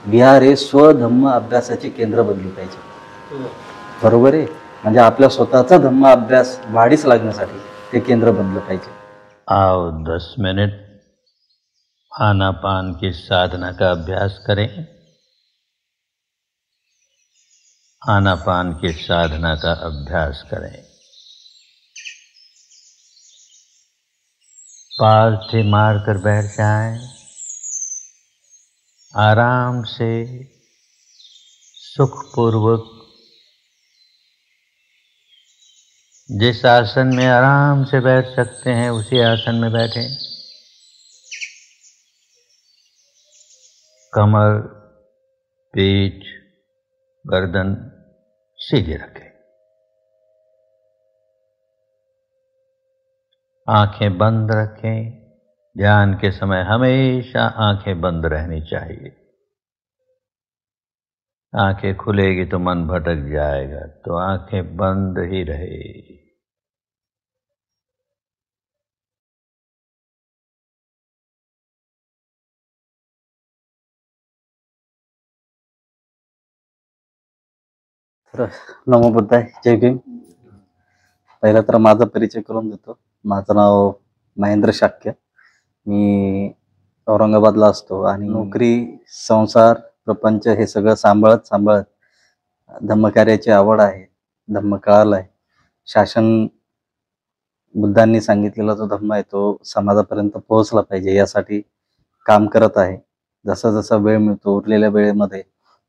बिहार हे स्वधम्म अभ्यासाचे केंद्र बनले पाहिजे. बरोबर आहे. म्हणजे आपल्या स्वतःचा धम्म अभ्यास वाढीस लागण्यासाठी ते केंद्र बनलं पाहिजे. आओ 10 मिनट आनापान की साधना का अभ्यास करें. आनापान की साधना का अभ्यास करें. पालथी मारकर बैठ जाएं. आराम से सुखपूर्वक जिस आसन में आराम से बैठ सकते हैं उसी आसन में बैठें. कमर, पीठ, गर्दन सीधे रखें. आंखें बंद रखें. ध्यान के समय हमेशा आंखें बंद रहनी चाहिए. आंखें खुलेगी तो मन भटक जाएगा, तो आंखें बंद ही रहे. तर नमो बुद्धाय, जय भीम. पहिला तर माझा परिचय करून देतो. माझं नाव महेंद्र शाक्य. मी औरंगाबादला असतो आणि नोकरी, संसार, प्रपंच हे सगळं सांभाळत धम्मकार्याची आवड आहे. धम्म कळालाय. शासन बुद्धांनी सांगितलेला जो धम्म आहे तो समाजापर्यंत पोहोचला पाहिजे यासाठी काम करत आहे. जसा जसा वेळ मिळतो उरलेल्या वेळेमध्ये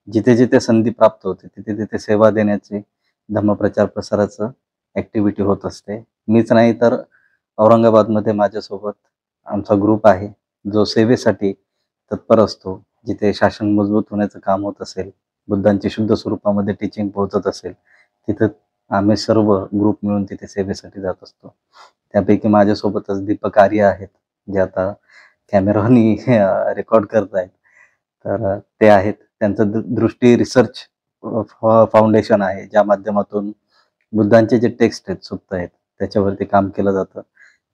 जिथे जिथे संधी प्राप्त होते तिथे तिथे सेवा देण्याची धम्मप्रचार प्रसाराचं ॲक्टिव्हिटी होत असते. मीच नाही तर औरंगाबादमध्ये माझ्यासोबत आमचा ग्रुप आहे जो सेवेसाठी तत्पर असतो. जिथे शासन मजबूत होण्याचं काम होत असेल, बुद्धांची शुद्ध स्वरूपामध्ये टीचिंग पोहोचत असेल, तिथं आम्ही सर्व ग्रुप मिळून तिथे सेवेसाठी जात असतो. त्यापैकी माझ्यासोबतच दीपक आर्य आहेत जे आता कॅमेरानी रेकॉर्ड करत आहेत. तर ते आहेत. त्यांचं दृष्टी रिसर्च फाउंडेशन आहे ज्या माध्यमातून बुद्धांचे जे टेक्स्ट आहेत, सुत्त आहेत, त्याच्यावरती काम केलं जातं.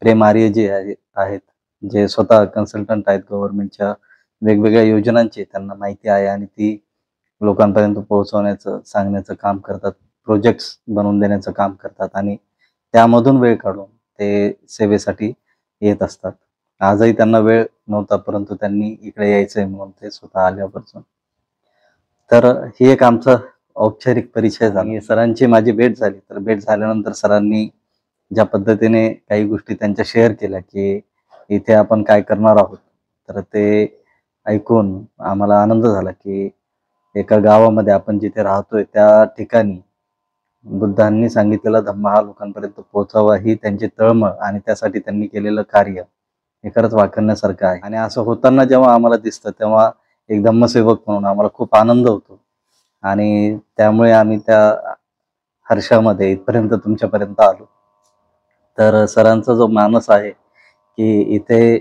प्रेम आर्य जे आहेत जे स्वतः कन्सल्टंट आहेत गव्हर्नमेंटच्या वेगवेगळ्या योजनांची त्यांना माहिती आहे आणि ती लोकांपर्यंत पोहोचवण्याचं सांगण्याचं काम करतात. प्रोजेक्ट्स बनवून देण्याचं काम करतात आणि त्यामधून वेळ काढून ते सेवेसाठी येत असतात. आजही त्यांना वेळ नव्हता परंतु त्यांनी इकडे यायचंय म्हणून ते स्वतः आल्यापासून. तर ही एक आमचा औपचारिक परिचय झाला. सरांची माझी भेट झाली. तर भेट झाल्यानंतर सरांनी ज्या पद्धतीने काही गोष्टी त्यांच्या शेअर केल्या की इथे आपण काय करणार आहोत, तर ते ऐकून आम्हाला आनंद झाला की एका गावामध्ये आपण जिथे राहतोय त्या ठिकाणी बुद्धांनी सांगितलेला धम्म हा लोकांपर्यंत पोहोचावा ही त्यांची तळमळ आणि त्यासाठी त्यांनी केलेलं कार्य हे खरंच वाखण्यासारखं आहे. आणि असं होताना जेव्हा आम्हाला दिसतं तेव्हा एक धम्मसेवक म्हणून आम्हाला खूप आनंद होतो आणि त्यामुळे आम्ही त्या हर्षामध्ये इथपर्यंत तुमच्यापर्यंत आलो. तर सरांचा जो मानस आहे की इथे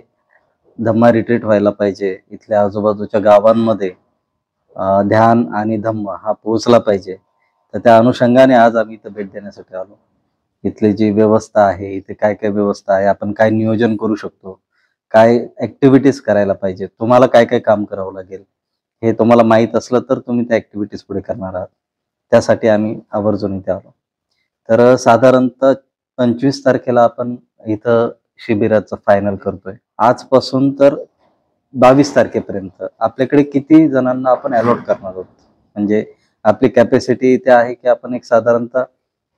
धम्मा रिट्रीट व्हायला पाहिजे, इथल्या आजूबाजूच्या गावांमध्ये ध्यान आणि धम्म हा पोहोचला पाहिजे, तर त्या अनुषंगाने आज आम्ही इथं भेट देण्यासाठी आलो. इथली जी व्यवस्था आहे, इथे काय काय व्यवस्था आहे, आपण काय नियोजन करू शकतो, काय ॲक्टिव्हिटीज करायला पाहिजे, तुम्हाला काय काय काम करावं लागेल हे तुम्हाला माहीत असलं तर तुम्ही त्या ॲक्टिव्हिटीज पुढे करणार आहात. त्यासाठी आम्ही आवर्जून इथे आलो. तर साधारणतः 25 तारखेला आपण इथं शिबिराचं फायनल करतोय. आजपासून तर 22 तारखेपर्यंत आपल्याकडे किती जणांना आपण अलॉट करणार आहोत, म्हणजे आपली कॅपॅसिटी इथे आहे की आपण एक साधारणतः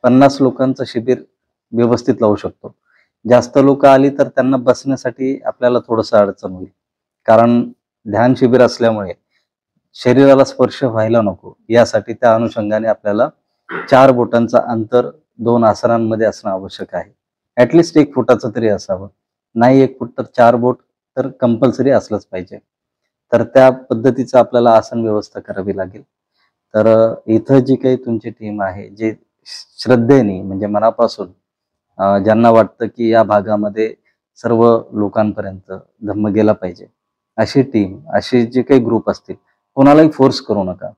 50 लोकांचं शिबिर व्यवस्थित लावू शकतो. जास्त लोक आली तर त्यांना बसण्यासाठी आपल्याला थोडंसं अडचण होईल, कारण ध्यान शिबिर असल्यामुळे शरीराला स्पर्श व्हायला नको यासाठी त्या अनुषंगाने आपल्याला 4 बोटांचं अंतर 2 आसनांमध्ये असणं आवश्यक आहे. ॲटलिस्ट 1 फुटाचं तरी असावं. नाही 1 फूट तर 4 बोट तर कंपल्सरी असलंच पाहिजे. तर त्या पद्धतीचं आपल्याला आसन व्यवस्था करावी लागेल. तर इथं जी काही तुमची टीम आहे, जे श्रद्धेने म्हणजे मनापासून ज्यांना वाटतं की या भागामध्ये सर्व लोकांपर्यंत धम्म गेला पाहिजे, अशी टीम, असे जे काही ग्रुप असतील, कोणालाही फोर्स करू नका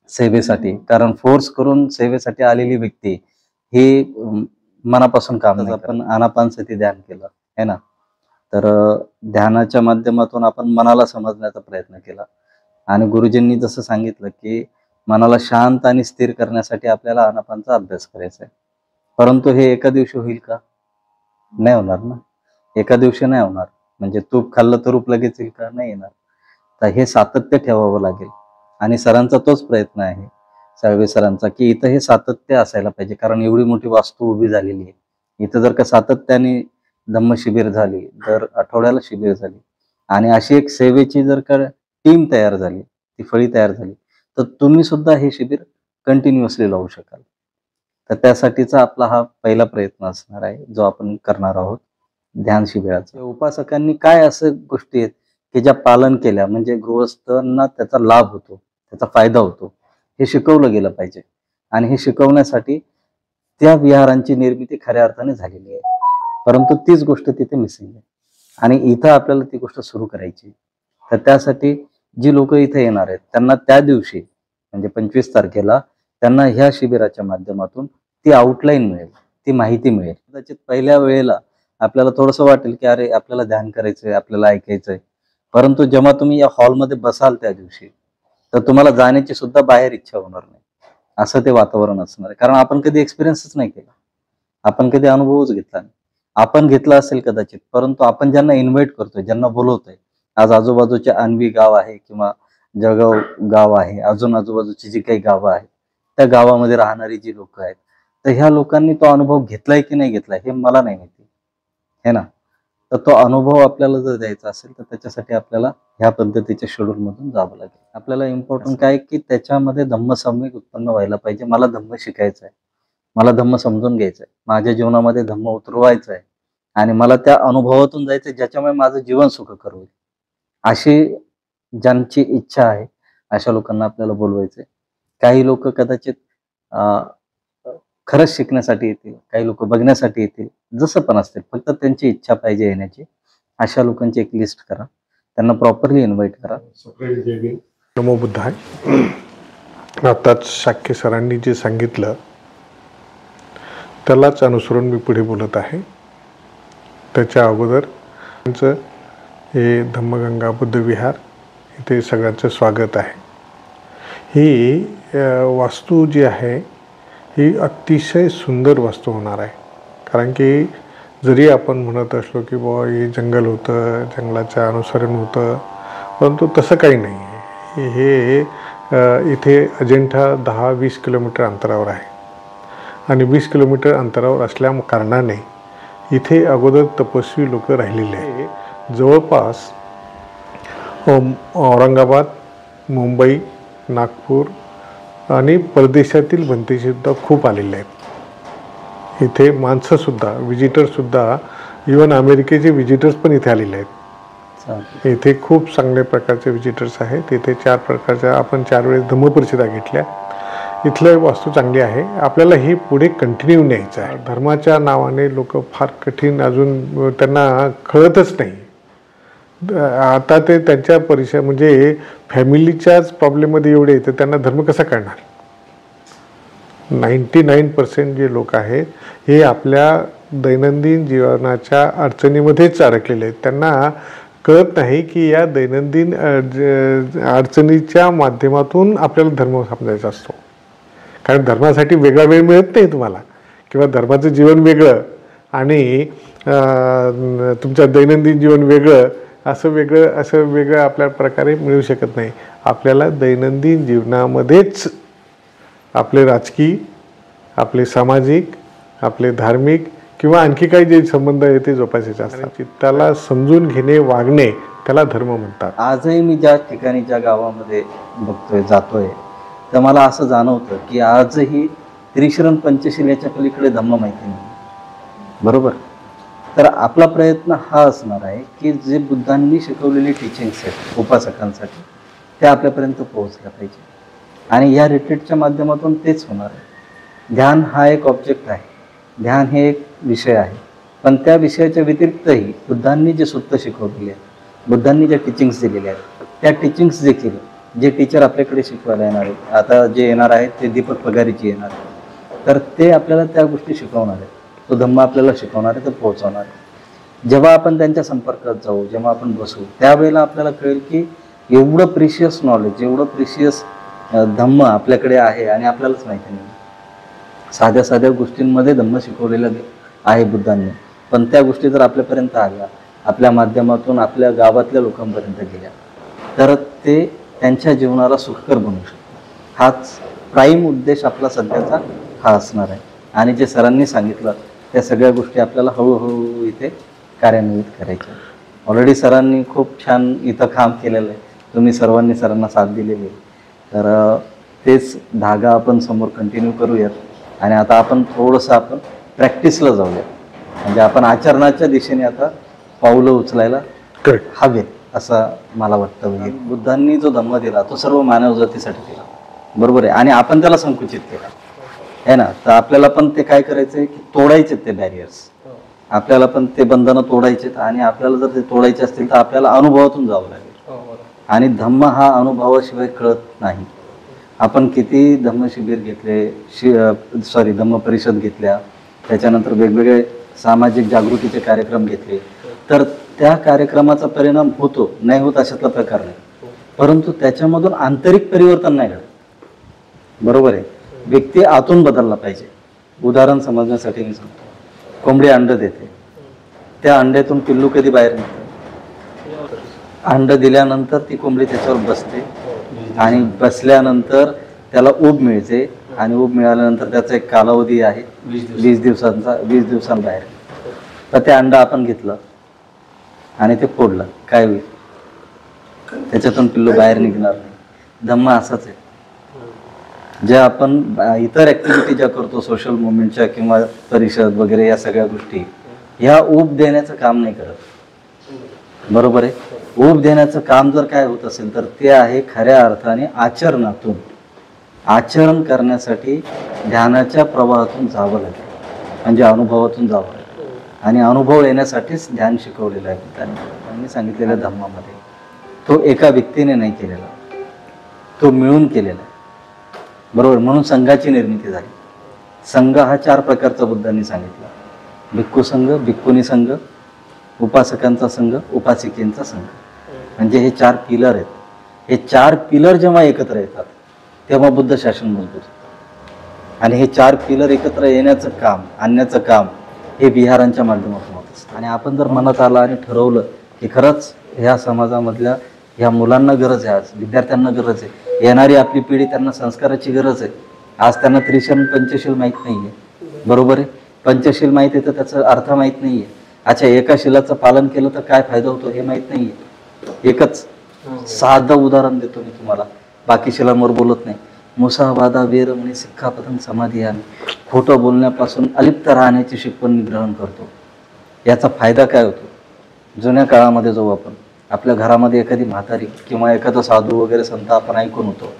सेवेसाठी. कारण फोर्स करून सेवेसाठी आलेली व्यक्ती ही मनापासून काम नाही. आपण आनापानसती ध्यान केलं आहे ना, तर ध्यानाच्या माध्यमातून आपण मनाला समजण्याचा प्रयत्न केला. आणि गुरुजींनी जसं सांगितलं की मनाला शांत आणि स्थिर करण्यासाठी आपल्याला आनापानचा अभ्यास करायचा आहे. परंतु हे एका दिवशी होईल का? नाही होणार ना. एका दिवशी नाही होणार. म्हणजे तूप खाल्लं तर रूप लगेच येईल का? नाही येणार. तर हे सातत्य ठेवावं लागेल आणि सरांचा तोच प्रयत्न आहे, साळवे सरांचा, की इथं हे सातत्य असायला पाहिजे. कारण एवढी मोठी वास्तू उभी झालेली आहे. इथं जर का सातत्याने धम्म शिबिर झाली, दर आठवड्याला शिबिर झाली आणि अशी एक सेवेची जर का टीम तयार झाली, ती फळी तयार झाली, तर तुम्ही सुद्धा हे शिबिर कंटिन्युअसली लावू शकाल. तर त्यासाठीचा आपला हा पहिला प्रयत्न असणार आहे, जो आपण करणार आहोत ध्यान शिबिराचा. उपासकांनी काय असं गोष्टी आहेत की ज्या पालन केल्या म्हणजे गृहस्थांना त्याचा लाभ होतो, त्याचा फायदा होतो, हे शिकवलं गेलं पाहिजे. आणि हे शिकवण्यासाठी त्या विहारांची निर्मिती खऱ्या अर्थाने झालेली आहे. परंतु तीच गोष्ट तिथे मिसिंग आहे आणि इथं आपल्याला ती गोष्ट सुरू करायची. तर त्यासाठी जी लोक इथे येणार आहेत त्यांना त्या दिवशी म्हणजे 25 तारखेला त्यांना ह्या शिबिराच्या माध्यमातून ती आउटलाईन मिळेल, ती माहिती मिळेल. कदाचित पहिल्या वेळेला आपल्याला थोडंसं वाटेल की अरे आपल्याला ध्यान करायचंय, आपल्याला ऐकायचंय. परंतु जेव्हा तुम्ही या हॉलमध्ये बसाल त्या दिवशी, तर तुम्हाला जाण्याची सुद्धा बाहेर इच्छा होणार नाही, असं ते वातावरण असणार आहे. कारण आपण कधी एक्सपिरियन्सच नाही केला, आपण कधी अनुभवच घेतला नाही. आपण घेतला असेल कदाचित, परंतु आपण ज्यांना इन्व्हाइट करतोय, ज्यांना बोलवतोय, आज आजूबाजूचे अन्वी गाव आहे किंवा जळगाव गाव आहे, अजून आजूबाजूची जी काही गावं आहेत, त्या गावामध्ये राहणारी जी लोक आहेत, तर ह्या लोकांनी तो अनुभव घेतलाय की नाही घेतलाय हे मला नाही माहिती, है ना. तर तो अनुभव आपल्याला जर द्यायचा असेल तर त्याच्यासाठी आपल्याला ह्या पद्धतीच्या शेड्यूल मधून जावं लागेल. आपल्याला इम्पॉर्टंट काय की त्याच्यामध्ये धम्मसम्यक उत्पन्न व्हायला पाहिजे. मला धम्म शिकायचं आहे, मला धम्म समजून घ्यायचं आहे, माझ्या जीवनामध्ये धम्म उतरवायचं आहे आणि मला त्या अनुभवातून जायचं ज्याच्यामुळे माझं जीवन सुखकर होईल. अशी ज्यांची इच्छा आहे अशा लोकांना आपल्याला बोलवायचंय. काही लोक कदाचित खरंच शिकण्यासाठी येतील, काही लोक बघण्यासाठी येतील, जसं पण असतील, फक्त त्यांची इच्छा पाहिजे येण्याची. अशा लोकांची एक लिस्ट करा, त्यांना प्रॉपरली इन्व्हाइट करा. नमो बुद्धाय. आताच शाक्य सरांनी जे सांगितलं त्यालाच अनुसरून मी पुढे बोलत आहे. त्याच्या अगोदर त्यांचं हे धम्मगंगा बुद्ध विहार इथे सगळ्यांचं स्वागत आहे. ही वास्तू जी आहे ही अतिशय सुंदर वास्तू होणार आहे. कारण की जरी आपण म्हणत असलो की बुवा हे जंगल होतं, जंगलाचं अनुसरण होतं, परंतु तसं काही नाही आहे. हे इथे अजिंठा 10-20 किलोमीटर अंतरावर आहे आणि 20 किलोमीटर अंतरावर असल्या कारणाने इथे अगोदर तपस्वी लोक राहिलेले आहे. जवळपास औरंगाबाद, मुंबई, नागपूर आणि परदेशातील भंतेसुद्धा खूप आलेले आहेत. इथे माणसंसुद्धा, विजिटर्ससुद्धा, इवन अमेरिकेचे विजिटर्स पण इथे आलेले आहेत. इथे खूप चांगल्या प्रकारचे विजिटर्स आहेत. इथे 4 प्रकारच्या आपण 4 वेळेस धम्मपरिषदा घेतल्या. इथलं वास्तू चांगली आहे. आपल्याला हे पुढे कंटिन्यू न्यायचं आहे. धर्माच्या नावाने लोक फार कठीण, अजून त्यांना कळतच नाही. आता ते त्यांच्या परिसर म्हणजे फॅमिलीच्याच प्रॉब्लेममध्ये एवढे तर त्यांना धर्म कसा कळणार. 99% जे लोक आहेत हे आपल्या दैनंदिन जीवनाच्या अडचणीमध्येच अडकलेले आहेत. त्यांना कळत नाही की या दैनंदिन अडचणीच्या माध्यमातून आपल्याला धर्म समजायचा असतो. कारण धर्मासाठी वेगळा वेळ मिळत नाही तुम्हाला, किंवा धर्माचं जीवन वेगळं आणि तुमच्या दैनंदिन जीवन वेगळं, असं वेगळं आपल्या प्रकारे मिळू शकत नाही. आपल्याला दैनंदिन जीवनामध्येच आपले राजकीय, आपले सामाजिक, आपले धार्मिक किंवा आणखी काही जे संबंध आहे ते जोपासायचे असतात. चित्ताला समजून घेणे, वागणे, त्याला धर्म म्हणतात. आजही मी ज्या ठिकाणी, ज्या गावामध्ये बघतोय, जातोय, तर मला असं जाणवतं की आजही त्रिशरण पंचशिलेच्या पलीकडे धम्म माहिती नाही. बरोबर. तर आपला प्रयत्न हा असणार आहे की जे बुद्धांनी शिकवलेली टीचिंग्स आहेत उपासकांसाठी, त्या आपल्यापर्यंत पोहोचल्या पाहिजे. आणि या रिट्रीटच्या माध्यमातून तेच होणार आहे. ध्यान हा एक ऑब्जेक्ट आहे, ध्यान हे एक विषय आहे, पण त्या विषयाच्या व्यतिरिक्तही बुद्धांनी जे सूत्र शिकवलेले आहेत, बुद्धांनी ज्या टीचिंग्स दिलेल्या आहेत, त्या टीचिंग्स देखील जे टीचर आपल्याकडे शिकवायला येणार आहेत, आता जे येणार आहेत ते दीपक पगारीची येणार आहेत, तर ते आपल्याला त्या गोष्टी शिकवणार आहेत. तो धम्म आपल्याला शिकवणार आहे, तो पोहोचवणार आहे. जेव्हा आपण त्यांच्या संपर्कात जाऊ, जेव्हा आपण बसू, त्यावेळेला आपल्याला कळेल की एवढं प्रिशियस नॉलेज, एवढं प्रिशियस धम्म आपल्याकडे आहे आणि आपल्यालाच माहिती नाही. साध्या साध्या गोष्टींमध्ये धम्म शिकवलेलं आहे बुद्धांनी, पण त्या गोष्टी जर आपल्यापर्यंत आल्या, आपल्या माध्यमातून आपल्या गावातल्या लोकांपर्यंत गेल्या, तर ते त्यांच्या जीवनाला सुखकर बनवू शकतात. हाच प्राईम उद्देश आपला सध्याचा हा असणार आहे. आणि जे सरांनी सांगितलं त्या सगळ्या गोष्टी आपल्याला हळूहळू इथे कार्यान्वित करायच्या. ऑलरेडी सरांनी खूप छान इथं काम केलेलं आहे, तुम्ही सर्वांनी सरांना साथ दिलेली आहे. तर तेच धागा आपण समोर कंटिन्यू करूयात. आणि आता आपण थोडंसं आपण प्रॅक्टिसला जाऊया, म्हणजे आपण आचरणाच्या दिशेने आता पावलं उचलायला हवेत असं मला वाटतं. म्हणजे बुद्धांनी जो धम्म दिला तो सर्व मानवजातीसाठी दिला, बरोबर आहे, आणि आपण त्याला संकुचित केला आहे ना. तर आपल्याला पण ते काय करायचं आहे की तोडायचे ते बॅरियर्स, आपल्याला पण ते बंधनं तोडायचेत. आणि आपल्याला जर ते तोडायचे असतील तर आपल्याला अनुभवातून जावं लागेल. आणि धम्म हा अनुभवाशिवाय कळत नाही. आपण किती धम्म शिबिर घेतले, धम्म परिषद घेतल्या, त्याच्यानंतर वेगवेगळे सामाजिक जागृतीचे कार्यक्रम घेतले, तर त्या कार्यक्रमाचा परिणाम होतो, नाही होत अशातला प्रकार नाही, परंतु त्याच्यामधून आंतरिक परिवर्तन नाही घडत, बरोबर आहे. व्यक्ती आतून बदलला पाहिजे. उदाहरण समजण्यासाठी मी सांगतो, कोंबडी अंड देते, त्या अंड्यातून पिल्लू कधी बाहेर निघतं. अंड दिल्यानंतर ती कोंबडी त्याच्यावर बसते आणि बसल्यानंतर त्याला ऊब मिळते, आणि ऊब मिळाल्यानंतर त्याचा एक कालावधी आहे 20 दिवसांचा. 20 दिवसांबाहेर तर ते अंड आपण घेतलं आणि ते फोडलं, काय होईल? त्याच्यातून पिल्लू बाहेर निघणार नाही. धम्म असाच आहे. ज्या आपण इतर ऍक्टिव्हिटी ज्या करतो, सोशल मुवमेंटच्या किंवा परिषद वगैरे, या सगळ्या गोष्टी ह्या ऊब देण्याचं काम नाही करत, बरोबर आहे. ऊब देण्याचं काम जर काय होत असेल तर ते आहे खऱ्या अर्थाने आचरणातून. आचरण करण्यासाठी ध्यानाच्या प्रवाहातून जावं लागेल, म्हणजे अनुभवातून जावं लागेल. आणि अनुभव येण्यासाठीच ध्यान शिकवलेलं आहे त्यांनी सांगितलेल्या धम्मामध्ये. तो एका व्यक्तीने नाही केलेला, तो मिळून केलेला आहे, बरोबर. म्हणून संघाची निर्मिती झाली. संघ हा 4 प्रकारचा बुद्धांनी सांगितला: भिक्खू संघ, भिक्खुनी संघ, उपासकांचा संघ, उपासिकेंचा संघ. म्हणजे हे 4 पिलर आहेत. हे 4 पिलर जेव्हा एकत्र येतात तेव्हा बुद्ध शासन मजबूत होतं. आणि हे 4 पिलर एकत्र येण्याचं काम, आणण्याचं काम हे विहारांच्या माध्यमातून होत असतं. आणि आपण जर मनात आलं आणि ठरवलं की खरंच ह्या समाजामधल्या ह्या मुलांना गरज आहे, आज विद्यार्थ्यांना गरज आहे, येणारी आपली पिढी त्यांना संस्काराची गरज आहे. आज त्यांना त्रिशल पंचशील माहीत नाही आहे, बरोबर आहे. पंचशील माहीत आहे तर त्याचा अर्थ माहीत नाही आहे. अच्छा, एका शिलाचं पालन केलं तर काय फायदा होतो हे माहीत नाही आहे. एकच साधं उदाहरण देतो मी तुम्हाला, बाकी शिलांवर बोलत नाही. मुसावादा वेर म्हणे सिक्खापदं समाधी आम्ही, खोटं बोलण्यापासून अलिप्त राहण्याची शिकवण मी ग्रहण करतो. याचा फायदा काय होतो? जुन्या काळामध्ये जाऊ आपण, आपल्या घरामध्ये एखादी म्हातारी किंवा एखादा साधू वगैरे संत आपण ऐकून होतो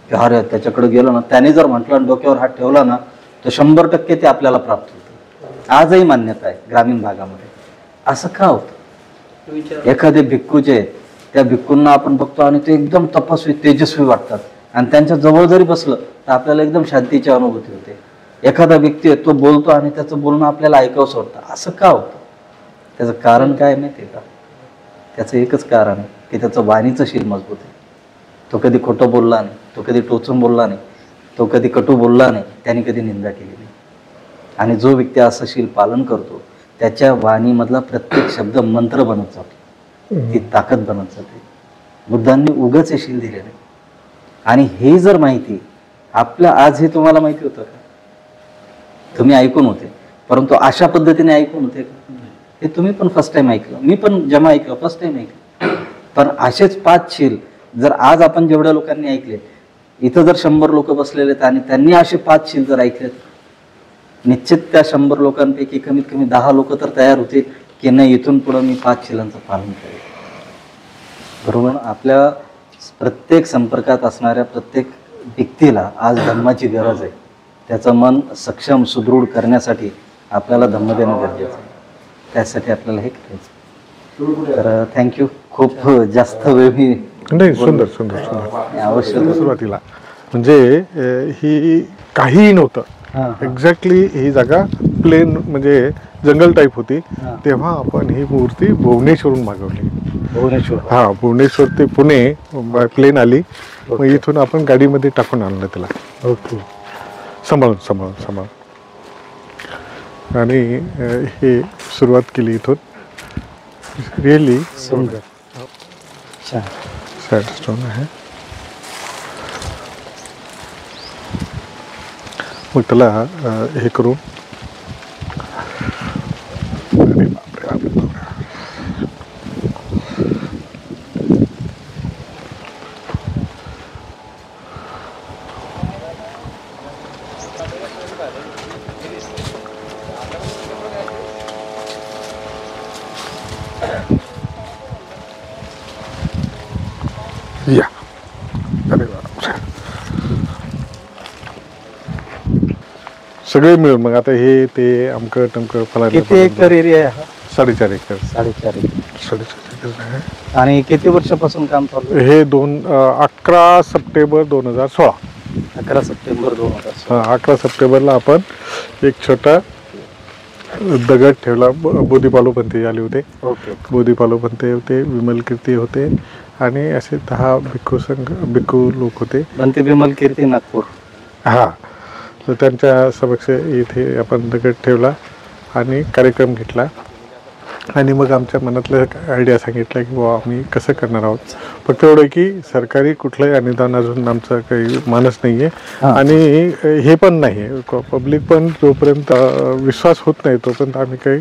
की अरे त्याच्याकडे गेलो ना, त्याने जर म्हटलं आणि डोक्यावर हात ठेवला ना तर 100% ते आपल्याला प्राप्त होतं. आजही मान्यता आहे ग्रामीण भागामध्ये. असं का होतं? एखादे भिक्खू जे आहेत त्या भिक्खूंना आपण बघतो आणि ते एकदम तपस्वी तेजस्वी वाटतात, आणि त्यांच्या जवळ जरी बसलं तर आपल्याला एकदम शांतीची अनुभूती होते. एखादा व्यक्ती आहे तो बोलतो आणि त्याचं बोलणं आपल्याला ऐकावंसं वाटतं. असं का होतं? त्याचं कारण काय माहिती आहे का? त्याचं एकच कारण आहे की त्याचं वाणीचं शील मजबूत आहे. तो कधी खोटं बोलला नाही, तो कधी टोचून बोलला नाही, तो कधी कटू बोलला नाही, त्याने कधी निंदा केली नाही. आणि जो व्यक्ती असं शील पालन करतो त्याच्या वाणीमधला प्रत्येक शब्द मंत्र बनत जातो, ती ताकद बनत जाते. बुद्धांनी उगाच हे शील दिले नाही. आणि हे जर माहिती आपल्या आज, हे तुम्हाला माहिती होतं का? तुम्ही ऐकून होते, परंतु अशा पद्धतीने ऐकून होते का? हे तुम्ही पण फर्स्ट टाइम ऐकलं, मी पण जेव्हा ऐकलं फर्स्ट टाइम ऐकलं. पण असेच 5 शील जर आज आपण जेवढ्या लोकांनी ऐकले, इथं जर 100 लोक बसलेले आहेत आणि त्यांनी असे 5 शील जर ऐकलेत, निश्चित त्या 100 लोकांपैकी कमीत कमी 10 लोक तर तयार होते की नाही, इथून पुढे मी 5 शिलांचं पालन करेन, बरोबर. आपल्या प्रत्येक संपर्कात असणाऱ्या प्रत्येक व्यक्तीला आज धम्माची गरज आहे. त्याचं मन सक्षम सुदृढ करण्यासाठी आपल्याला धम्म देणं गरजेचं आहे. त्यासाठी आपल्याला हे करायचं. तर थँक्यू. खूप जास्त वेळ मी नाही, सुंदर सुंदर सुंदर. आवश्यक सुरुवातीला म्हणजे ही काहीही नव्हतं, एक्झॅक्टली ही जागा प्लेन म्हणजे जंगल टाईप होती. तेव्हा आपण ही मूर्ती भुवनेश्वरून मागवली. भुवनेश्वर. हा भुवनेश्वर ते पुणे प्लेन आली, मग इथून आपण गाडीमध्ये टाकून आणलं त्याला. ओके. सांभाळून सांभाळून सांभाळून. आणि हे सुरुवात केली इथून. रिअली सुंदर. छान. सँडस्टोन आहे. मग त्याला हे करून अरे बापरे, बापरे, बापरे. या अरे बापरे. सगळे मिळून मग आता हे ते अमकं टमकं फलाना किती एकर एरिया आहे? 4.5 एकर. 4.5 एकर. 4.5 एकर आहे. आणि किती वर्षापासून काम चालू आहे? हे 11 सप्टेंबर 2016. 11 सप्टेंबर 2016. 11 सप्टेंबरला आपण एक छोटा दगड ठेवला. बोधीपालोपंथी आले होते. ओके. बोधीपालोपंथी होते, विमल कीर्ती होते आणि असे 10 भिक्खू लोक होते. बनते विमल कीर्ती नागपूर. हा, तर त्यांच्या समक्ष इथे आपण दगड ठेवला आणि कार्यक्रम घेतला. आणि मग आमच्या मनातलं आयडिया सांगितलं की बाबा आम्ही कसं करणार आहोत. फक्त एवढं की सरकारी कुठलंही अनुदान अजून आमचा काही मानस नाही आहे. आणि हे पण नाही आहे, पब्लिक पण जोपर्यंत विश्वास होत नाही तोपर्यंत आम्ही काही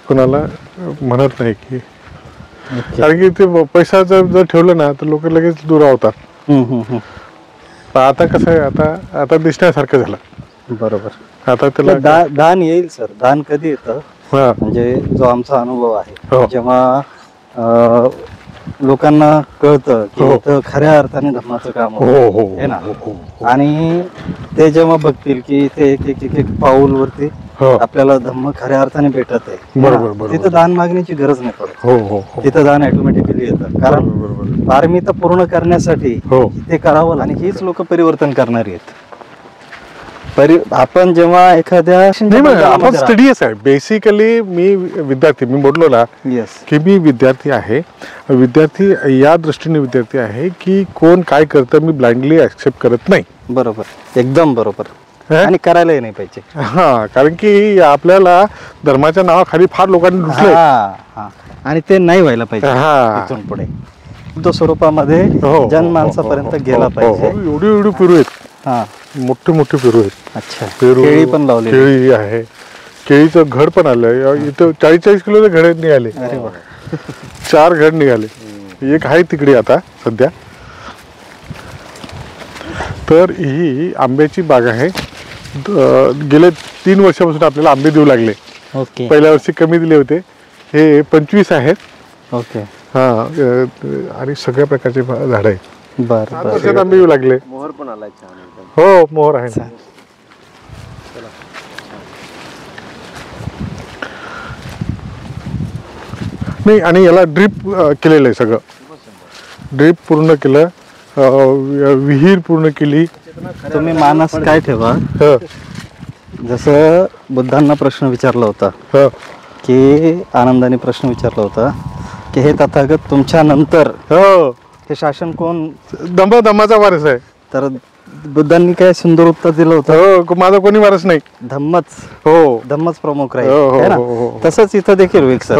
कोणाला म्हणत नाही की, कारण की ते पैसा जर ठेवलं ना तर लोक लगेच दुरावतात. तर आता कसं आहे, आता दिसण्यासारखं झालं. बरोबर. आता त्याला दान येईल सर. दान कधी येतं म्हणजे जो आमचा अनुभव आहे, जेव्हा लोकांना कळतं की इथं खऱ्या अर्थाने धर्माचं काम आहे ना, आणि ते जेव्हा बघतील की इथे एक पाऊल वरती आपल्याला धम्म खऱ्या अर्थाने भेटत आहे, तिथं दान मागण्याची गरज नाही पडत. तिथं दान ऑटोमॅटिकली येतं. कारण पारमी तर पूर्ण करण्यासाठी ते करावं, आणि हीच लोक परिवर्तन करणारी आहेत. आपण जेव्हा एखाद्या आपण स्टडीज आहे बेसिकली. मी विद्यार्थी, मी बोललो ना की मी विद्यार्थी आहे. विद्यार्थी या दृष्टीने विद्यार्थी आहे की कोण काय करतं मी ब्लाइंडली ऍक्सेप्ट करत नाही. बरोबर, एकदम बरोबर. आणि करायलाही नाही पाहिजे. हा, कारण की आपल्याला धर्माच्या नावाखाली फार लोकांनी लुटलंय आणि ते नाही व्हायला पाहिजे. इथून पुढे तो स्वरूपामध्ये जनमानसापर्यंत गेला पाहिजे. एवढी पेरू आहेत. मोठे मोठे पेरू आहेत. अच्छा. पेरू, केळी पण लावली. केळी आहे. केळीचं घड पण आलं इथं. 40-40 किलोचे घड निघाले. 4 घड निघाले. एक आहे तिकडे आता सध्या. तर ही आंब्याची बाग आहे. गेले 3 वर्षापासून आपल्याला आंबे देऊ लागले. ओके. पहिल्या वर्षी कमी दिले होते, हे 25 आहेत. ओके. आणि सगळ्या प्रकारचे झाड आहेत. बरं. आंबे येऊ लागले. मोहर पण आलाय छान. हो, मोहर आहे. नाही, आणि याला ड्रीप केलेलं आहे सगळं. ड्रीप पूर्ण केलं, विहीर पूर्ण केली. तुम्ही मानस काय ठेवा, जसं बुद्धांना प्रश्न विचारला होता की आनंदाने प्रश्न विचारला होता की हे तथागत तुमच्या नंतर हे शासन कोण, धम्माचा वारस आहे. तर बुद्धांनी काय सुंदर उत्तर दिलं होतं, माझा कोणी वारस नाही, धम्मच प्रमुख राहील. तसंच इथं देखील होईल सर.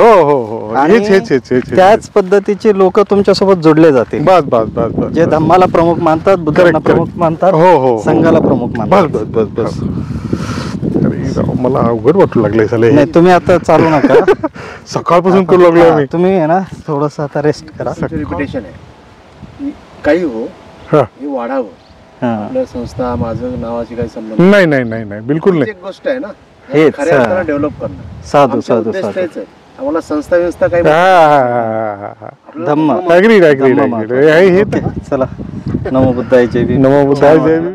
त्याच पद्धतीचे लोक तुमच्यासोबत जोडले जातील. बस बस बस बस. जे धम्माला प्रमुख मानतात, बुद्धांना प्रमुख मानतात, संघाला प्रमुख मानतात. बस बस बस बस. मला अवघड वाटू लागले झाले. नाही, तुम्ही आता चालू नका. सकाळपासून करू लागलो मी. तुम्ही आहे ना थोडस आता रेस्ट करा. रिपिटेशन आहे काही हो, हे वाढावं. आपल्या संस्था माझं नावाची काही संबंध नाही नाही नाही नाही, बिलकुल नाही. एक गोष्ट आहे ना, हेच खऱ्या अर्थाने डेव्हलप करणं. साधू साधू उद्देश साधू. तेच आहे. आम्हाला संस्था व्यवस्था काही धम्म. ऍग्री. चला, नमो बुद्धाय जय भीम. नमो बुद्धाय जय भीम.